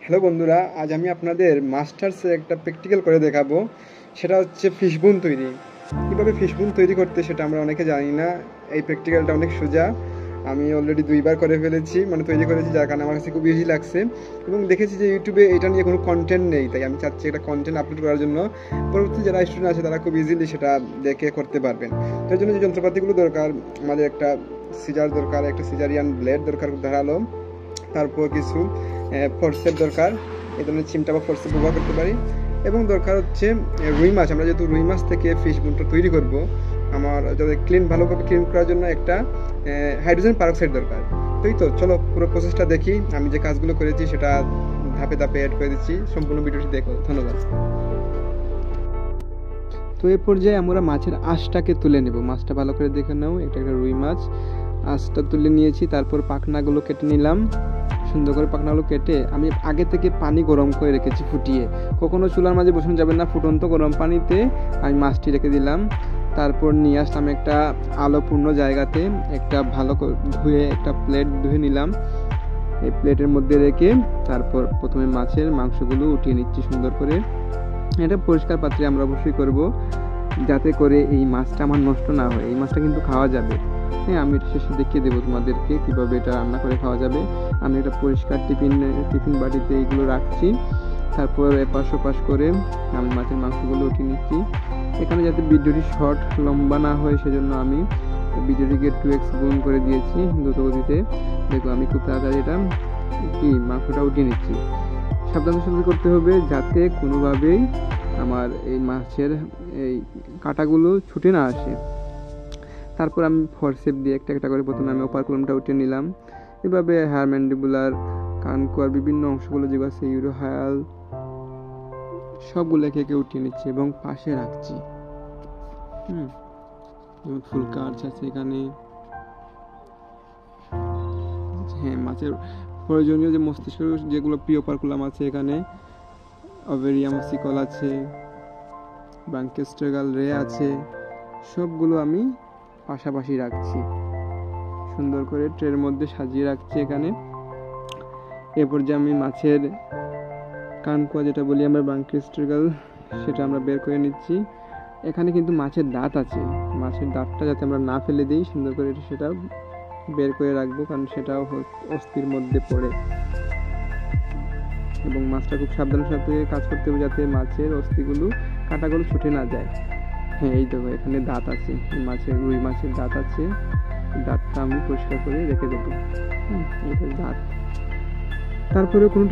Hello বন্ধুরা, আজ আমি আপনাদের মাস্টার্সের একটা প্র্যাকটিক্যাল করে দেখাবো। সেটা হচ্ছে ফিশবোন তৈরি। কীভাবে ফিশবোন তৈরি করতে সেটা আমরা অনেকে জানি না। এই প্র্যাকটিক্যালটা অনেক সোজা। আমি অলরেডি 2বার করে ফেলেছি, মানে তৈরি করেছি, যার কারণে আমার কাছে খুব ইজি লাগছে। এবং দেখেছি যে ইউটিউবে এটা নিয়ে কোনো কন্টেন্ট নেই, তাই আমি চাচ্ছি একটা কন্টেন্ট আপলোড করার জন্য। পরবর্তী যারা স্টুডেন্ট আছে তারা খুব ইজিলি সেটা দেখে করতে পারবেন। তার জন্য যে যন্ত্রপাতিগুলো দরকার, আমাদের একটা সিজার দরকার, একটা সিজারিয়ান ব্লেড দরকার ধারালো, তারপর কিছু ফোর্সেপ দরকার, এই ধরনের চিমটা বা ফোর্সেপ ব্যবহার করতে পারি। এবং দরকার হচ্ছে রুই মাছ। আমরা যেহেতু রুই মাছ থেকে ফিশ বোনটা তৈরি করব, আমার যাতে ভালোভাবে ক্লিন করার জন্য একটা হাইড্রোজেন পারক্সাইড দরকার। তো চলো পুরো প্রসেসটা দেখি। আমি যে কাজগুলো করেছি সেটা ধাপে ধাপে অ্যাড করে দিচ্ছি। সম্পূর্ণ ভিডিওটি দেখো, ধন্যবাদ। তো এই পর্যায়ে আমরা মাছের আঁশটাকে তুলে নেব। মাছটা ভালো করে দেখে নাও, এটা একটা রুই মাছ। আঁশটা তুলে নিয়েছি, তারপর পাখনাগুলো কেটে নিলাম। সুন্দর করে পাখনাগুলো কেটে আমি আগে থেকে পানি গরম করে রেখেছি ফুটিয়ে। কখনো চুলার মাঝে বসানো যাবে না, ফুটন্ত গরম পানিতে আমি মাছটি রেখে দিলাম। তারপর নিয়ে আসলাম একটা আলোপূর্ণ জায়গাতে, একটা ভালো করে ধুয়ে একটা প্লেট ধুয়ে নিলাম। এই প্লেটের মধ্যে রেখে তারপর প্রথমে মাছের মাংসগুলো উঠিয়ে নিচ্ছি সুন্দর করে। এটা পরিষ্কার পাত্রে আমরা অবশ্যই করব, যাতে করে এই মাছটা আমার নষ্ট না হয়। এই মাছটা কিন্তু খাওয়া যাবে। হ্যাঁ, আমি এটা শেষে দেখিয়ে দেবো তোমাদেরকে কীভাবে এটা রান্না করে খাওয়া যাবে। আমি এটা পরিষ্কার টিফিন বাটিতে এইগুলো রাখছি। তারপর এপাশ ওপাশ করে আমি মাছের মাংসগুলো উঠিয়ে নিচ্ছি। এখানে যাতে ভিডিওটি শর্ট লম্বা না হয় সেজন্য আমি ভিডিওটিকে 2x গুণ করে দিয়েছি দ্রুতগতিতে। দেখো আমি খুব তাড়াতাড়ি এটা মাংসটা উঠিয়ে নিচ্ছি। সাবধানের সাথে করতে হবে যাতে কোনোভাবেই আমার এই মাছের এই কাঁটাগুলো ছুটে না আসে। তারপর আমি ফোর্সেপ দিয়ে একটা একটা করে প্রথমে আমি ওপারকুলামটা উঠিয়ে নিলাম। এভাবে হেয়ার ম্যান্ডিবুলার, কানকুয়ার বিভিন্ন অংশগুলো যেগুলো আছে, ইউরোহায়াল, সবগুলো একে উঠিয়ে নিচ্ছি এবং পাশে রাখছি। যেমন ফুল কার্চ আছে এখানে। হ্যাঁ, মাছের প্রয়োজনীয় যে মস্তিষ্ক যেগুলো প্রিয় পারকুলাম আছে এখানে, ওভেরিয়াম সিকল আছে, ব্রাঙ্কেস্ট্রাগাল রে আছে, সবগুলো আমি পাশাপাশি রাখছি। সুন্দর করে ট্রের মধ্যে সাজিয়ে রাখছি এখানে। এরপর যে আমি মাছের কানকুয়া যেটা বলি আমরা ব্রাঙ্কেস্ট্রাগাল, সেটা আমরা বের করে নিচ্ছি। এখানে কিন্তু মাছের দাঁত আছে, মাছের দাঁতটা যাতে আমরা না ফেলে দিই, সুন্দর করে সেটা বের করে রাখবো, কারণ সেটাও অস্থির মধ্যে পড়ে। এবং মাছটা খুব সাবধানের সাথে কাজ করতে হবে যাতে মাছের অস্থিগুলো, কাঁটাগুলো ছুটে না যায়। হ্যাঁ, এই দেখো এখানে দাঁত আছে, রুই মাছের দাঁত আছে। দাঁতটা আমি পরিষ্কার করে রেখে দেবো। এটা দাঁত। তারপরে কোনো